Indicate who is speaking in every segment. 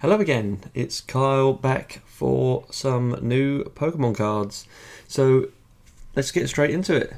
Speaker 1: Hello again, it's Kyle back for some new Pokemon cards. So let's get straight into it.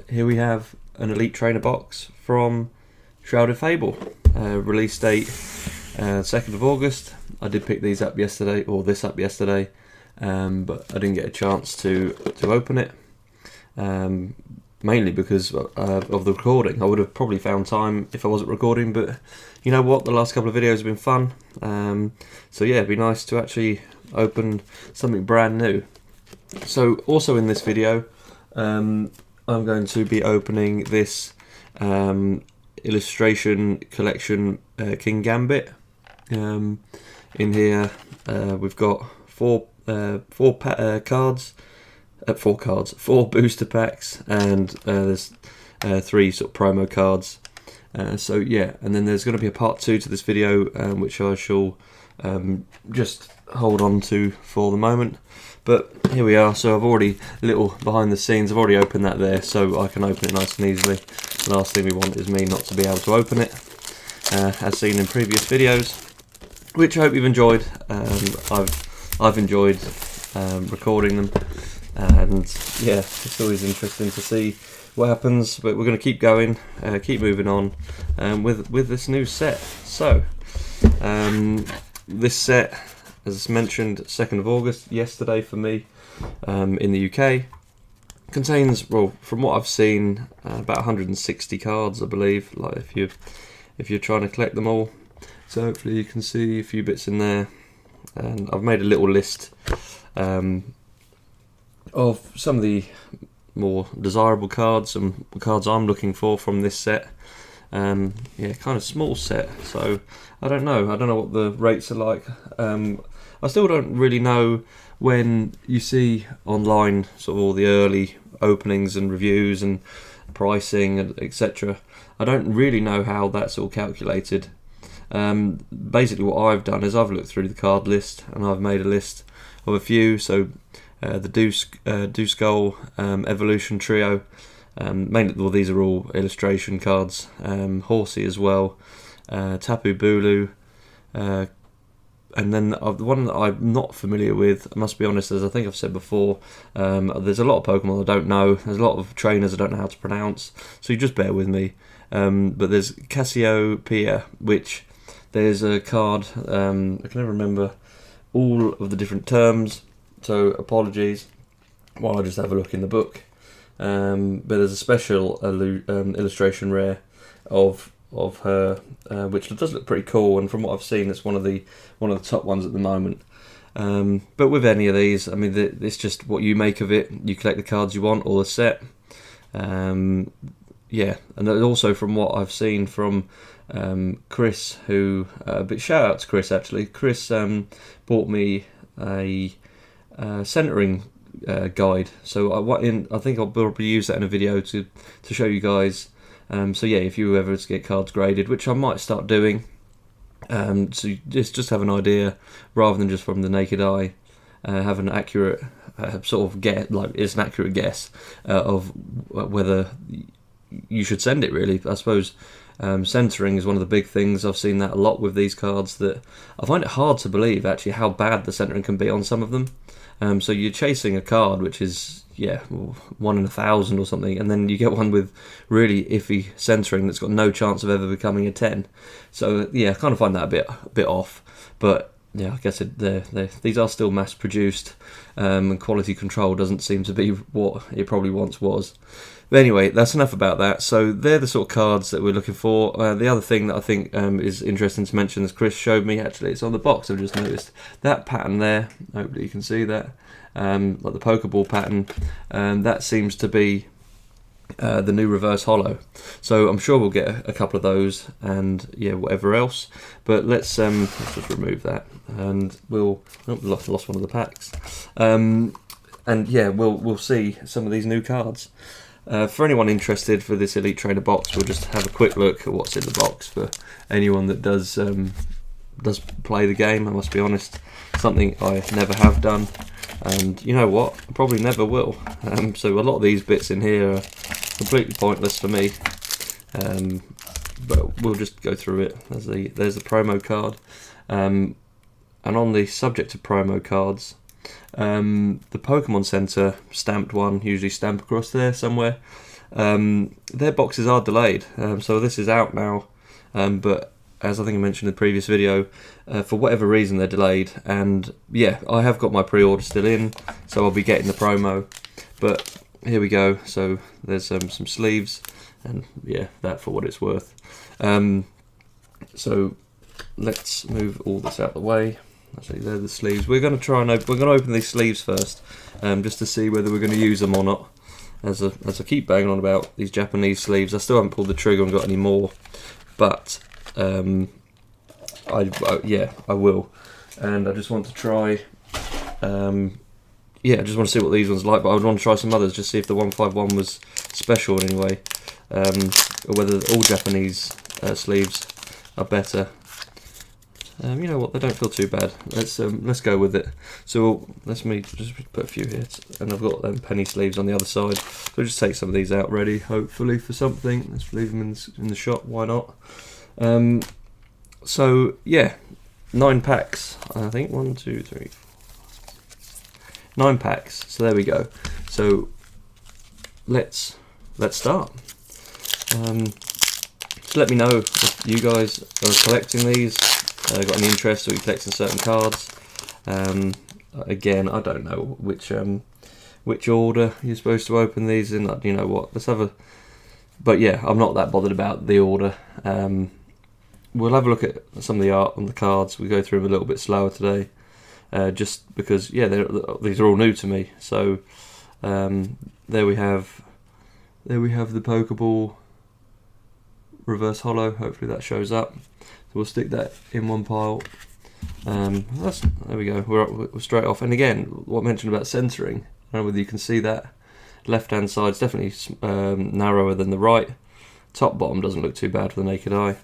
Speaker 1: Here we have an Elite Trainer box from Shrouded Fable. Release date 2nd of August. I did pick these up yesterday, or this up yesterday, but I didn't get a chance to open it. Mainly because of the recording. I would have probably found time if I wasn't recording, but you know what, the last couple of videos have been fun. So yeah, it'd be nice to actually open something brand new. So also in this video, I'm going to be opening this illustration collection Kingambit. In here we've got four booster packs, and there's 3 sort of promo cards. So yeah, and then there's going to be a part 2 to this video, which I shall just hold on to for the moment. But here we are. So I've already, little behind the scenes, I've already opened that there, so I can open it nice and easily. The last thing we want is me not to be able to open it, as seen in previous videos, which I hope you've enjoyed. I've enjoyed recording them. And yeah, it's always interesting to see what happens, but we're going to keep going, keep moving on with this new set. So this set, as mentioned, 2nd of August, yesterday for me, in the UK, contains, well, from what I've seen, about 160 cards, I believe, like if you're trying to collect them all. So hopefully you can see a few bits in there, and I've made a little list of some of the more desirable cards and cards I'm looking for from this set. Yeah, kind of small set, so I don't know what the rates are like. I still don't really know, when you see online sort of all the early openings and reviews and pricing and etc. I don't really know how that's all calculated. Basically what I've done is I've looked through the card list and I've made a list of a few. So the Duskull Evolution Trio, mainly, well, these are all illustration cards. Horsey as well, Tapu Bulu, and then the one that I'm not familiar with, I must be honest, as I think I've said before, there's a lot of Pokemon I don't know, there's a lot of trainers I don't know how to pronounce, so you just bear with me. But there's Cassiopeia, which there's a card, I can never remember all of the different terms, so apologies while I just have a look in the book. But there's a special illustration rare of her, which does look pretty cool, and from what I've seen, it's one of the top ones at the moment. But with any of these, I mean, it's just what you make of it. You collect the cards you want, or the set. Yeah, and also from what I've seen from Chris, who a bit shout out to Chris actually. Chris bought me a centering guide, so I think I'll probably use that in a video to show you guys. So yeah, if you ever get cards graded, which I might start doing, so you just have an idea rather than just from the naked eye, have an accurate sort of guess, like it's an accurate guess of whether you should send it. Really, I suppose. Centering is one of the big things. I've seen that a lot with these cards, that I find it hard to believe actually how bad the centering can be on some of them. So you're chasing a card which is 1 in 1,000 or something, and then you get one with really iffy centering that's got no chance of ever becoming a 10. So yeah, I kind of find that a bit off. But yeah, I guess these are still mass produced, and quality control doesn't seem to be what it probably once was. But anyway, that's enough about that. So they're the sort of cards that we're looking for. The other thing that I think is interesting to mention, as Chris showed me, actually, it's on the box. I've just noticed that pattern there. Hopefully you can see that, like the Pokeball pattern. That seems to be the new reverse holo. So I'm sure we'll get a couple of those, and yeah, whatever else. But let's just remove that, and we'll lost one of the packs. And yeah, we'll see some of these new cards. For anyone interested for this Elite Trainer box, we'll just have a quick look at what's in the box for anyone that does play the game. I must be honest, something I never have done, and you know what, I probably never will. So a lot of these bits in here are completely pointless for me. But we'll just go through it. There's the promo card. and on the subject of promo cards, the Pokemon Center stamped one, usually stamp across there somewhere. Their boxes are delayed, so this is out now, but as I think I mentioned in the previous video, for whatever reason they're delayed, and yeah, I have got my pre-order still in, so I'll be getting the promo. But here we go. So there's some sleeves, and yeah, that for what it's worth. So let's move all this out of the way. Actually, they're the sleeves. We're going to try and open these sleeves first, just to see whether we're going to use them or not. As I keep banging on about these Japanese sleeves, I still haven't pulled the trigger and got any more, but I will, and I just want to try. I just want to see what these ones are like, but I would want to try some others, just see if the 151 was special in any way, or whether all Japanese sleeves are better. You know what? They don't feel too bad. Let's go with it. So let me just put a few here, and I've got them penny sleeves on the other side. So we'll just take some of these out ready, hopefully for something. Let's leave them in the shop. Why not? So yeah, 9 packs. I think 1, 2, 3, 4, 9 packs. So there we go. So let's start. So let me know if you guys are collecting these. Got any interest, or you're collecting certain cards. Again, I don't know which order you're supposed to open these in. You know what? Let's have a. But yeah, I'm not that bothered about the order. We'll have a look at some of the art on the cards. We go through them a little bit slower today, just because these are all new to me. So there we have the Pokeball reverse holo. Hopefully that shows up. So we'll stick that in one pile. There we go. We're straight off. And again, what I mentioned about centering. I don't know whether you can see that. Left-hand side's definitely narrower than the right. Top bottom doesn't look too bad for the naked eye.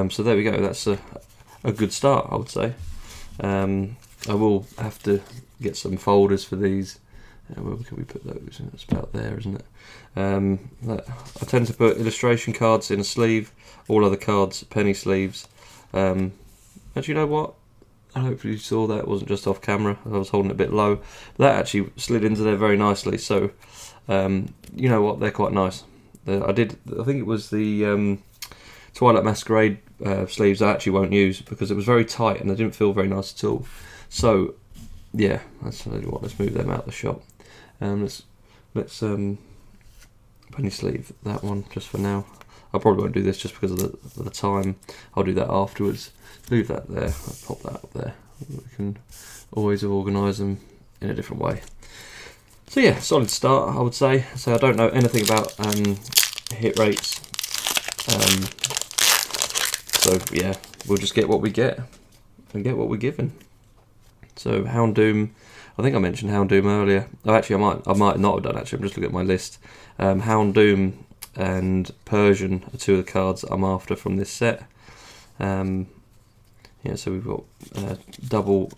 Speaker 1: So there we go. That's a good start, I would say. I will have to get some folders for these. Where can we put those? It's about there, isn't it? I tend to put illustration cards in a sleeve. All other cards, penny sleeves. Actually, you know what? I hopefully you saw that. It wasn't just off camera. I was holding it a bit low. But that actually slid into there very nicely. So, you know what? They're quite nice. I think it was the Twilight Masquerade sleeves I actually won't use because it was very tight and they didn't feel very nice at all. So, yeah, let's move them out of the shop. Let's penny sleeve that one just for now. I probably won't do this just because of the time. I'll do that afterwards. Leave that there. I'll pop that up there. We can always organise them in a different way. So yeah, solid start, I would say. So I don't know anything about hit rates. So yeah, we'll just get what we get and get what we're given. So Houndoom, I think I mentioned Houndoom earlier. Oh, actually, I might not have done. Actually, I'm just looking at my list. Houndoom and Persian are 2 of the cards I'm after from this set. Yeah, so we've got double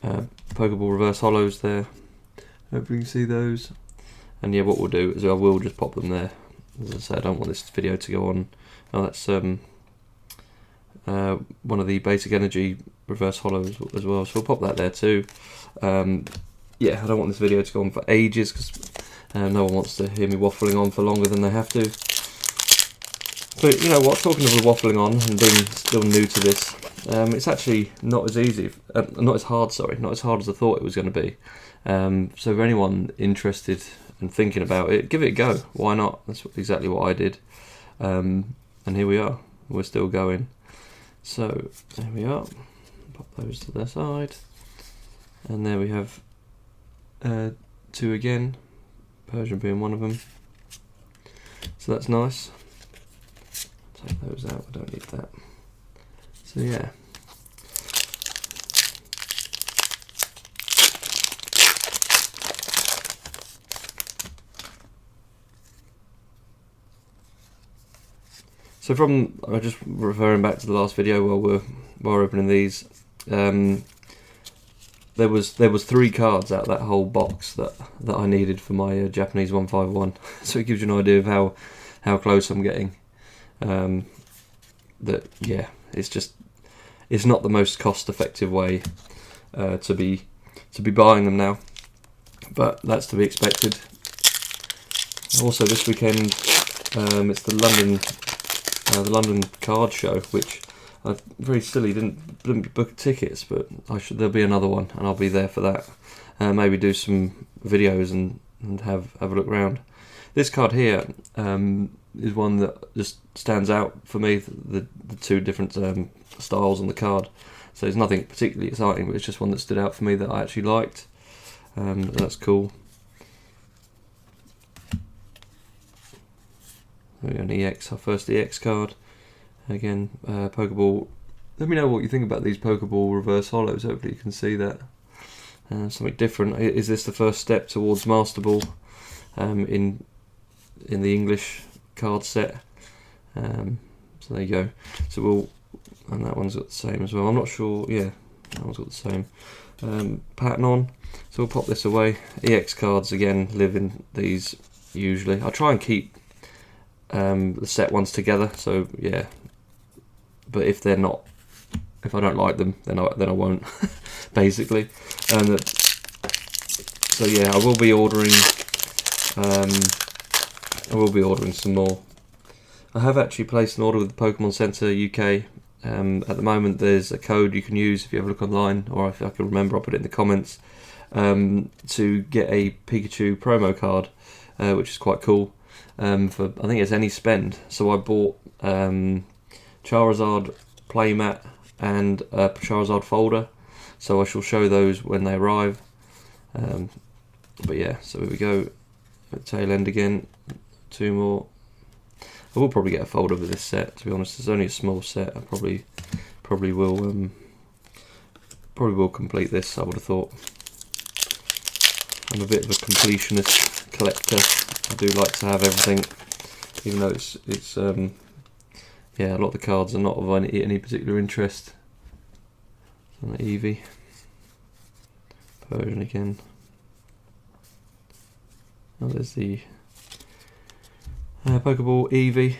Speaker 1: Pokeball reverse holos there. Hopefully you can see those. And yeah, what we'll do is I will just pop them there. As I say, I don't want this video to go on. Oh, that's one of the Basic Energy reverse holos as well, so we'll pop that there too. Yeah, I don't want this video to go on for ages because no one wants to hear me waffling on for longer than they have to. But you know what, talking of the waffling on and being still new to this, it's actually not as easy, not as hard as I thought it was going to be. So for anyone interested and thinking about it, give it a go. Why not? That's exactly what I did. And here we are. We're still going. So there we are. Pop those to the side. And there we have 2 again. Persian being one of them. So that's nice. Take those out. I don't need that. So yeah. So just referring back to the last video while we're opening these, there was 3 cards out of that whole box that I needed for my Japanese 151. So it gives you an idea of how close I'm getting. It's just it's not the most cost-effective way to be buying them now, but that's to be expected. Also, this weekend it's the London card show, which I'm very silly didn't book tickets, but there'll be another one, and I'll be there for that. Maybe do some videos and have a look around. This card here is one that just stands out for me. The two different styles on the card. So it's nothing particularly exciting, but it's just one that stood out for me that I actually liked. That's cool. An EX, our first EX card. Again, Pokeball. Let me know what you think about these Pokeball reverse hollows. Hopefully you can see that. Something different. Is this the first step towards Master Ball in the English card set? So there you go. So and that one's got the same as well. I'm not sure. Yeah, that one's got the same pattern on. So we'll pop this away. EX cards again live in these usually. I try and keep the set ones together. So yeah, but if they're not, if I don't like them, then I won't. Basically, so yeah, I will be ordering. Some more. I have actually placed an order with the Pokemon Center UK. At the moment, there's a code you can use if you ever look online, or if I can remember, I'll put it in the comments, to get a Pikachu promo card, which is quite cool. For I think it's any spend. So I bought Charizard playmat and a Charizard folder. So I shall show those when they arrive. But yeah, so here we go. Tail end again. Two more. I will probably get a folder with this set. To be honest, it's only a small set. I probably will complete this. I would have thought. I'm a bit of a completionist collector. I do like to have everything, even though it's yeah, a lot of the cards are not of any particular interest. An Eevee. Persian again. Oh, there's the Pokeball Eevee.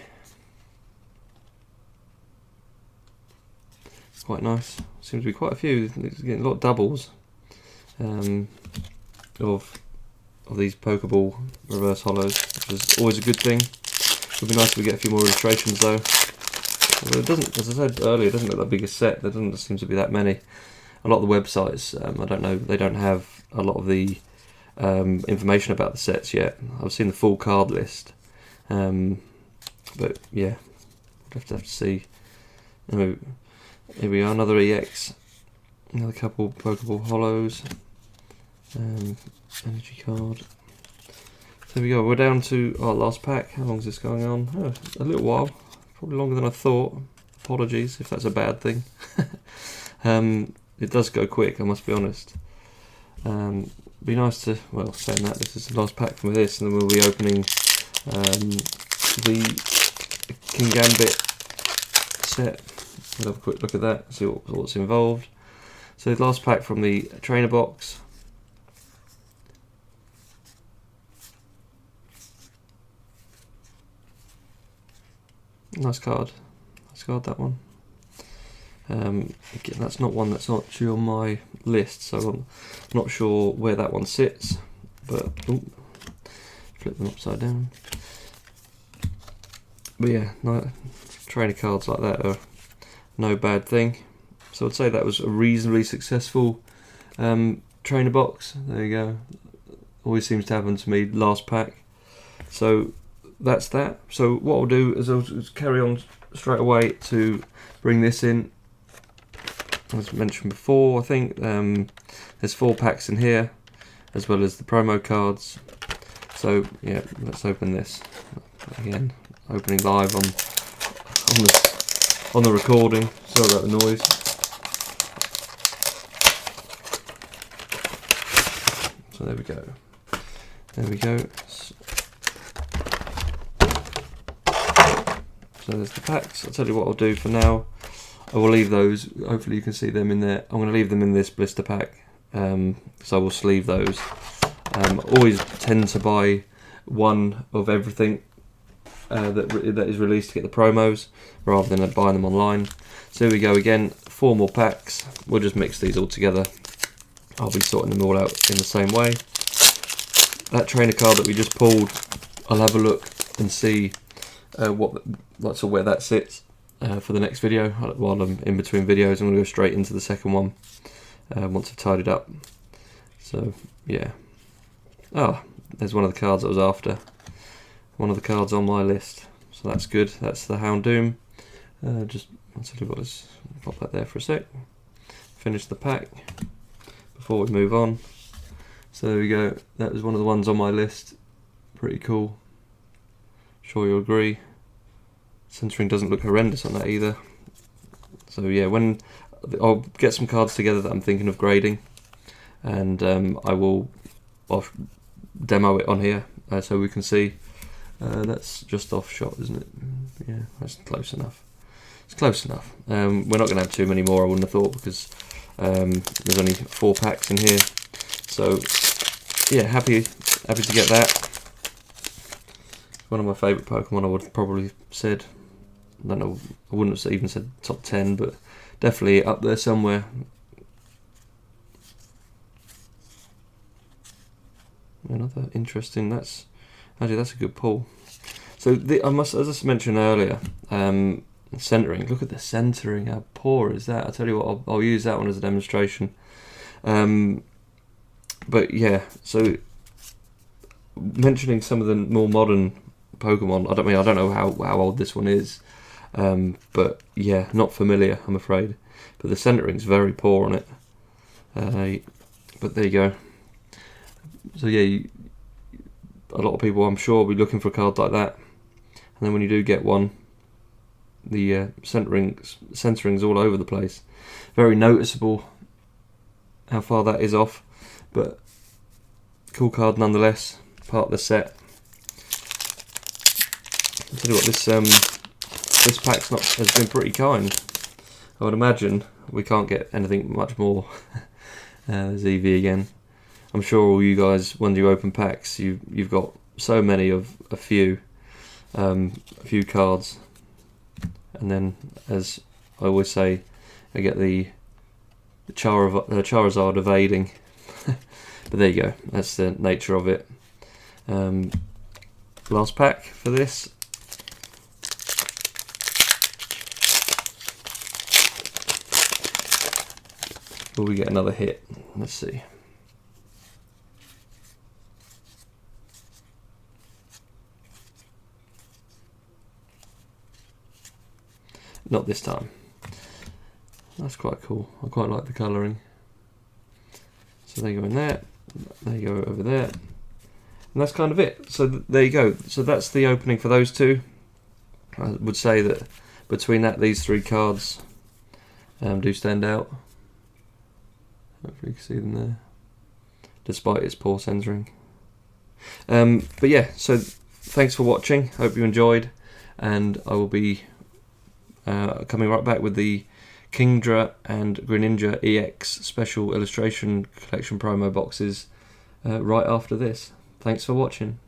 Speaker 1: Quite nice. Seems to be quite a few. It's getting a lot of doubles of these Pokeball reverse hollows, which is always a good thing. It would be nice if we get a few more illustrations though. Well, it doesn't, as I said earlier, it doesn't look that big a set. There doesn't seem to be that many. A lot of the websites, I don't know, they don't have a lot of the information about the sets yet. I've seen the full card list, but yeah, we'll have to see. Here we are, another EX, another couple Pokeball hollows, energy card. So there we go. We're down to our last pack. How long is this going on? Oh, a little while. Probably longer than I thought. Apologies if that's a bad thing. It does go quick, I must be honest. Be nice to, well, saying that, this is the last pack from this, and then we'll be opening the Kingambit set. We'll have a quick look at that, see what's involved. So the last pack from the trainer box. Nice card, that one. Again, that's not one that's actually on my list, so I'm not sure where that one sits, but flip them upside down. But yeah, no, trainer cards like that are no bad thing. So I'd say that was a reasonably successful trainer box. There you go. Always seems to happen to me last pack. So that's that. So what I'll do is I'll just carry on straight away to bring this in. As mentioned before, I think there's 4 packs in here, as well as the promo cards. So yeah, let's open this again. Opening live on the recording. Sorry about the noise. So there we go. There we go. So there's the packs. I'll tell you what I'll do for now. I will leave those. Hopefully you can see them in there. I'm going to leave them in this blister pack. So I will sleeve those. Always tend to buy one of everything that is released to get the promos, rather than buying them online. So here we go again. 4 more packs. We'll just mix these all together. I'll be sorting them all out in the same way. That trainer card that we just pulled, I'll have a look and see where that sits for the next video. While I'm in between videos, I'm going to go straight into the second one once I've tidied up. So yeah. Oh, there's one of the cards I was after. One of the cards on my list. So that's good. That's the Houndoom. Just once I've got this, pop that there for a sec. Finish the pack before we move on. So there we go. That was one of the ones on my list. Pretty cool. Sure you'll agree. Centering doesn't look horrendous on that either. So yeah, when I'll get some cards together that I'm thinking of grading, and I'll demo it on here so we can see. That's just off shot, isn't it? Yeah, that's close enough. It's close enough. We're not going to have too many more, I wouldn't have thought, because there's only 4 packs in here. So yeah, happy to get that. One of my favourite Pokemon, I would have probably said. I don't know, I wouldn't have even said top 10, but definitely up there somewhere. Another interesting. That's a good pull. So as I mentioned earlier, centering. Look at the centering. How poor is that? I tell you what, I'll use that one as a demonstration. But yeah, so mentioning some of the more modern Pokemon. I don't know how old this one is, but yeah, not familiar, I'm afraid. But the centering's very poor on it. But there you go. So yeah, a lot of people, I'm sure, will be looking for a card like that, and then when you do get one, the centering's all over the place. Very noticeable how far that is off, but cool card nonetheless. Part of the set. I'll tell you what, this pack's has been pretty kind. I would imagine we can't get anything much more. There's Eevee again. I'm sure all you guys, when you open packs, you've got so many of a few cards, and then, as I always say, I get the Charizard evading. But there you go. That's the nature of it. Last pack for this. Will we get another hit? Let's see. Not this time. That's quite cool. I quite like the colouring. So they go in there. They go over there. And that's kind of it. So there you go. So that's the opening for those two. I would say that between these 3 cards do stand out. Hopefully you can see them there, despite its poor centering. But yeah, so thanks for watching. Hope you enjoyed, and I will be coming right back with the Kingdra and Greninja EX Special Illustration Collection promo boxes right after this. Thanks for watching.